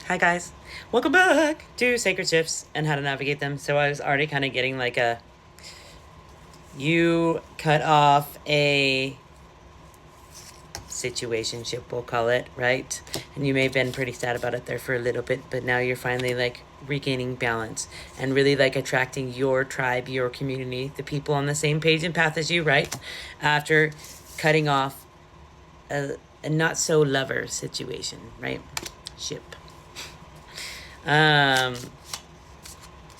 Hi guys, welcome back to Sacred Shifts and how to navigate them. So I was already kind of getting like you cut off a situationship, we'll call it, right? And you may have been pretty sad about it there for a little bit, but now you're finally like regaining balance and really like attracting your tribe, your community, the people on the same page and path as you, right? After cutting off a not so lover situation, right? Ship. Um,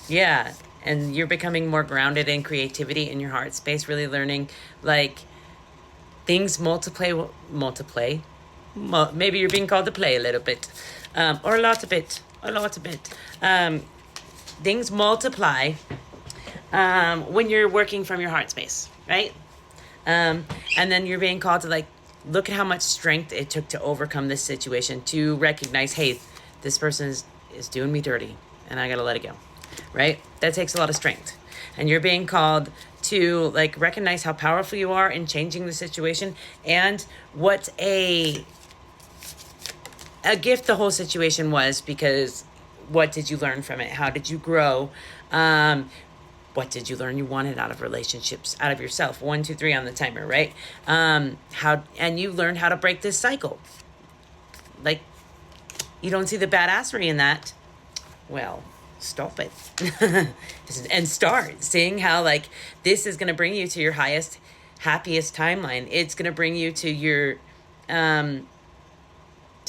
yeah, and you're becoming more grounded in creativity in your heart space, really learning like things multiply. Maybe you're being called to play a little bit, or a lot of bit. Things multiply when you're working from your heart space, right? And then you're being called to like look at how much strength it took to overcome this situation, to recognize, hey, this person is doing me dirty and I gotta let it go, right? That takes a lot of strength. And you're being called to like recognize how powerful you are in changing the situation and what a gift the whole situation was, because what did you learn from it? How did you grow? What did you learn you wanted out of relationships, out of yourself? 1, 2, 3 on the timer, right? And you learned how to break this cycle. Like, you don't see the badassery in that. Well, stop it. And start seeing how like this is going to bring you to your highest, happiest timeline. It's going to bring you to your to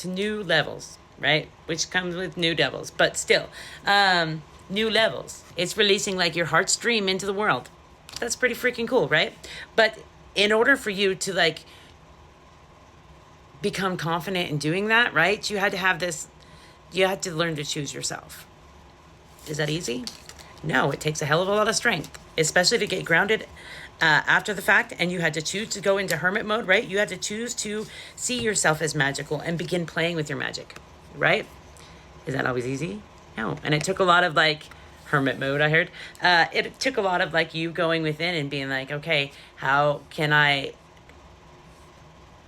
new levels, right? Which comes with new devils, but still new levels. It's releasing like your heart's dream into the world. That's pretty freaking cool, right? But in order for you to like become confident in doing that, right, you had to learn to choose yourself. Is that easy? No, it takes a hell of a lot of strength, especially to get grounded after the fact. And you had to choose to go into hermit mode, right? You had to choose to see yourself as magical and begin playing with your magic, right? Is that always easy? No. And it took a lot of like hermit mode, I heard. It took a lot of like you going within and being like, okay, how can I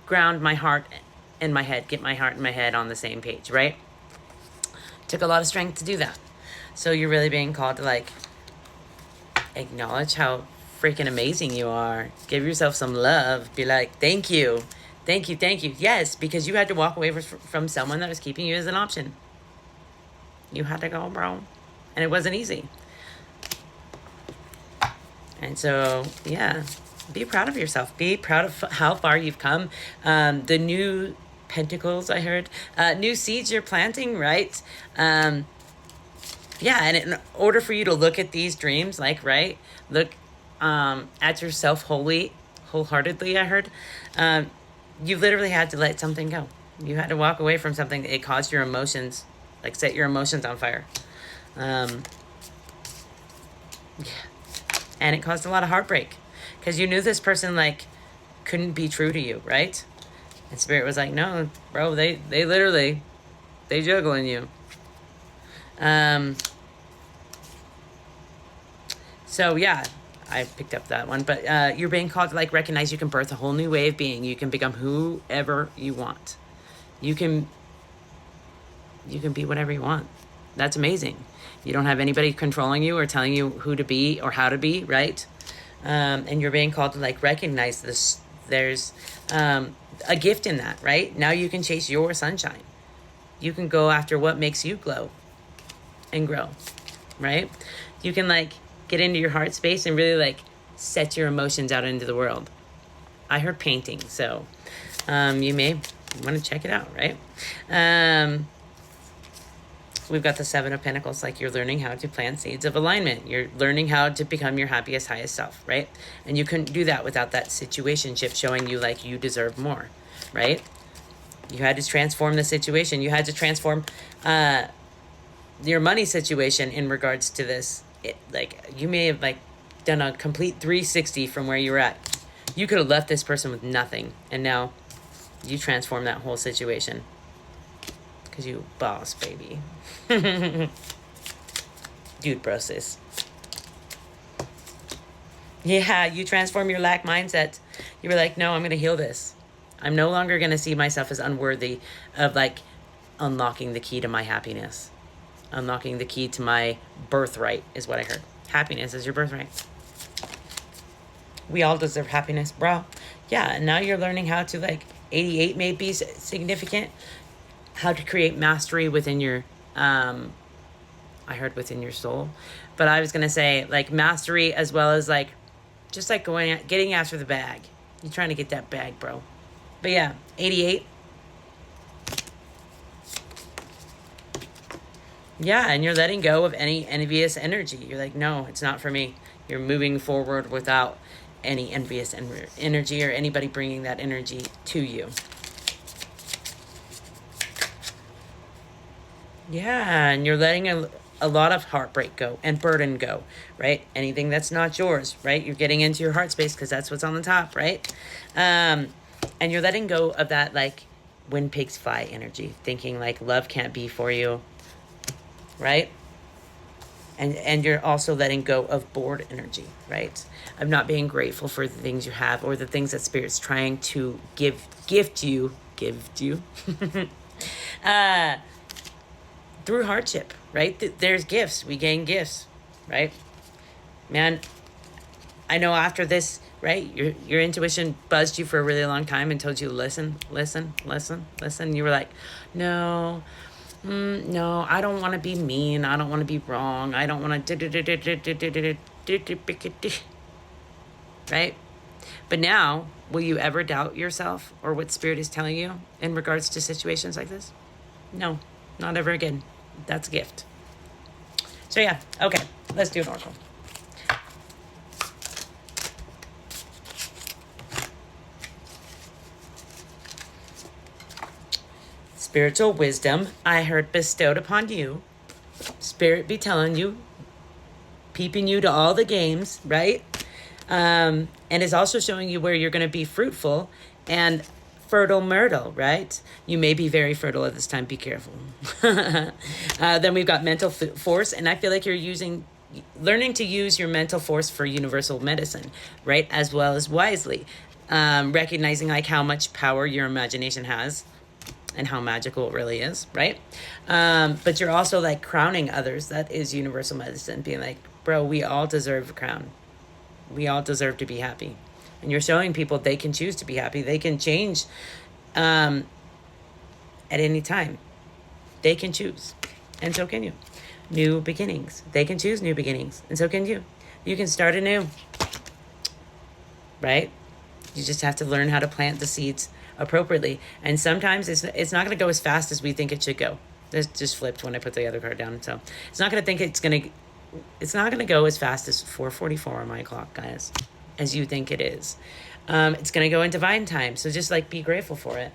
ground my heart and my head, get my heart and my head on the same page, right? Took a lot of strength to do that. So you're really being called to like acknowledge how freaking amazing you are. Give yourself some love. Be like, thank you. Thank you. Thank you. Yes, because you had to walk away from someone that was keeping you as an option. You had to go, bro. And it wasn't easy. And so, yeah, be proud of yourself. Be proud of how far you've come. The new pentacles, I heard. New seeds you're planting, right? Yeah, and in order for you to look at these dreams, like, right, look at yourself wholeheartedly, I heard, you literally had to let something go. You had to walk away from something that it caused your emotions, like set your emotions on fire. Yeah. And it caused a lot of heartbreak because you knew this person, like, couldn't be true to you, right? And Spirit was like, no, bro, they literally, they juggling you. So yeah, I picked up that one, but you're being called to like recognize you can birth a whole new way of being. You can become whoever you want. You can be whatever you want. That's amazing. You don't have anybody controlling you or telling you who to be or how to be, right? And you're being called to like recognize this. There's a gift in that, right? Now you can chase your sunshine. You can go after what makes you glow and grow, right? You can like get into your heart space and really like set your emotions out into the world. I heard painting, so you may want to check it out, right? We've got the 7 of Pentacles, like you're learning how to plant seeds of alignment. You're learning how to become your happiest, highest self, right? And you couldn't do that without that situationship showing you like you deserve more, right? You had to transform the situation. You had to transform your money situation in regards to this. Like you may have like done a complete 360 from where you were at. You could have left this person with nothing, and now you transform that whole situation because you boss, baby. Dude process. Yeah, you transform your lack mindset. You were like, no, I'm going to heal this. I'm no longer going to see myself as unworthy of like unlocking the key to my happiness. Unlocking the key to my birthright is what I heard. Happiness is your birthright. We all deserve happiness, bro. Yeah, and now you're learning how to, like, 88 may be significant. How to create mastery within your, I heard within your soul. But I was going to say, like, mastery as well as, like, just, like, getting after the bag. You're trying to get that bag, bro. But yeah, 88. Yeah, and you're letting go of any envious energy. You're like, no, it's not for me. You're moving forward without any envious energy or anybody bringing that energy to you. Yeah, and you're letting a lot of heartbreak go and burden go, right? Anything that's not yours, right? You're getting into your heart space because that's what's on the top, right? And you're letting go of that, like, when pigs fly energy, thinking like love can't be for you, right? And you're also letting go of bored energy, right? Of not being grateful for the things you have or the things that Spirit's trying to gift you through hardship, right? There's gifts. We gain gifts, right? Man, I know after this, right, your intuition buzzed you for a really long time and told you, listen. You were like, no, I don't want to be mean. I don't want to be wrong. I don't want to, right? But now, will you ever doubt yourself or what Spirit is telling you in regards to situations like this? No, not ever again. That's a gift. So yeah, okay, let's do an oracle. Spiritual wisdom I heard bestowed upon you. Spirit be telling you, peeping you to all the games, right? And is also showing you where you're going to be fruitful and fertile myrtle, right? You may be very fertile at this time. Be careful. Then we've got mental force, and I feel like you're learning to use your mental force for universal medicine, right? As well as wisely, recognizing like how much power your imagination has and how magical it really is, right? But you're also like crowning others. That is universal medicine, being like, bro, we all deserve a crown. We all deserve to be happy. And you're showing people they can choose to be happy. They can change at any time. They can choose. And so can you. New beginnings. They can choose new beginnings. And so can you. You can start anew. Right? You just have to learn how to plant the seeds appropriately. And sometimes it's not going to go as fast as we think it should go. This just flipped when I put the other card down. So it's not going to go as fast as 4:44 on my clock, guys, as you think it is. It's going to go in divine time. So just like be grateful for it.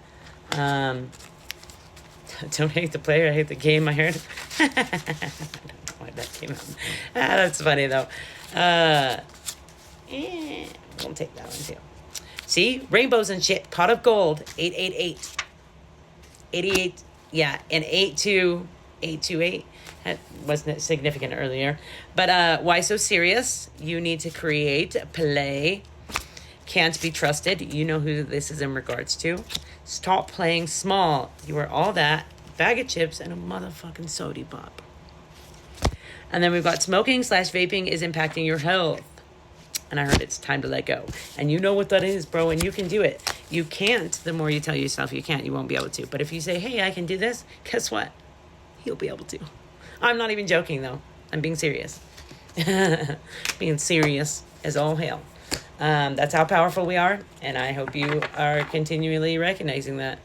Don't hate the player, I hate the game, I heard. I don't know why that came out. That's funny though. We'll take that one too. See? Rainbows and shit. Pot of gold. 888. 88. Yeah. And 828. That wasn't significant earlier. But why so serious? You need to create, play. Can't be trusted. You know who this is in regards to. Stop playing small. You are all that. Bag of chips and a motherfucking soda pop. And then we've got smoking/vaping is impacting your health. And I heard it's time to let go. And you know what that is, bro, and you can do it. You can't, the more you tell yourself you can't, you won't be able to. But if you say, hey, I can do this, guess what? You'll be able to. I'm not even joking, though. I'm being serious. Being serious as all hell. That's how powerful we are, and I hope you are continually recognizing that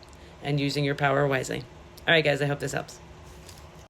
and using your power wisely. All right, guys, I hope this helps.